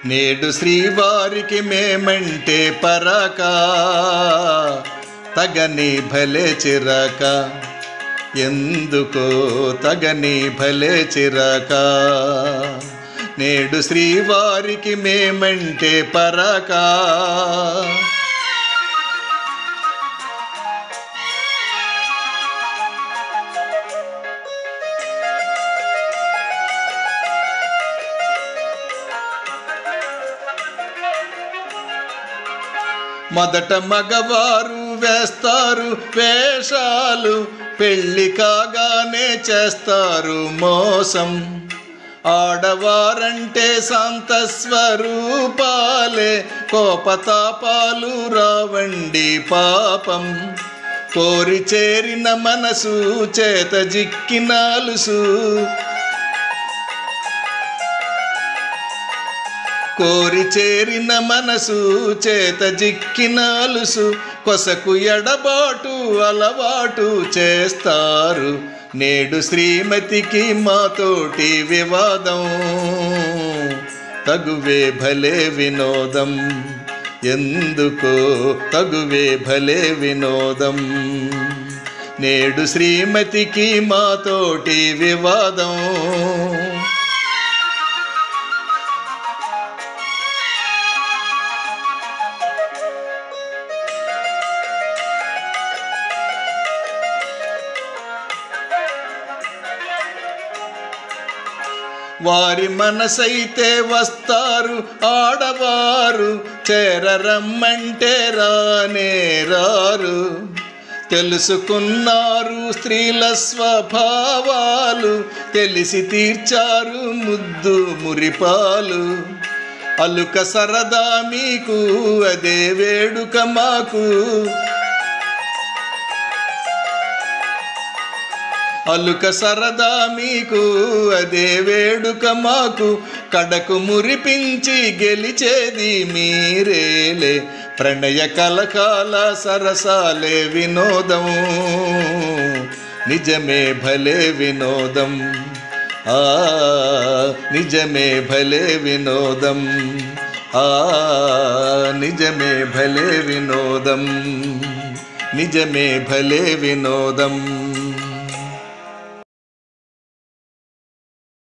నేడు శ్రీవారికి మేమంటే పరాక, తగని భలే చిరాక, ఎందుకో తగని భలే చిరాక. నేడు శ్రీవారికి మేమంటే పరాక. మొదట మగవారు వేస్తారు వేషాలు, పెళ్ళి కాగానే చేస్తారు మోసం. ఆడవారంటే శాంత స్వరూపాలే, కోపతాపాలు రావండి పాపం. కోరి చేరిన మనసు చేత జిక్కినాలుసు, కోరి చేరిన మనసు చేత జిక్కినాలుసు. కొసకు ఎడబాటు అలవాటు చేస్తారు, నేడు శ్రీమతికి మాతోటి వివాదం. తగువే భలే వినోదం, ఎందుకో తగువే భలే వినోదం. నేడు శ్రీమతికి మాతోటి వివాదం. వారి మనసైతే వస్తారు ఆడవారు, చేరరమ్మంటే రానే రారు. తెలుసుకున్నారు స్త్రీల స్వభావాలు, తెలిసి తీర్చారు ముద్దు మురిపాలు. అలుక సరదా మీకు అదే వేడుక మాకు, అలుక సరదా మీకు అదే వేడుక మాకు. కడకు మురిపించి గెలిచేది మీరేలే, ప్రణయ కలకాల సరసాలే వినోదం. నిజమే భలే వినోదం, ఆ నిజమే భలే వినోదం, ఆ నిజమే భలే వినోదం, నిజమే భలే వినోదం.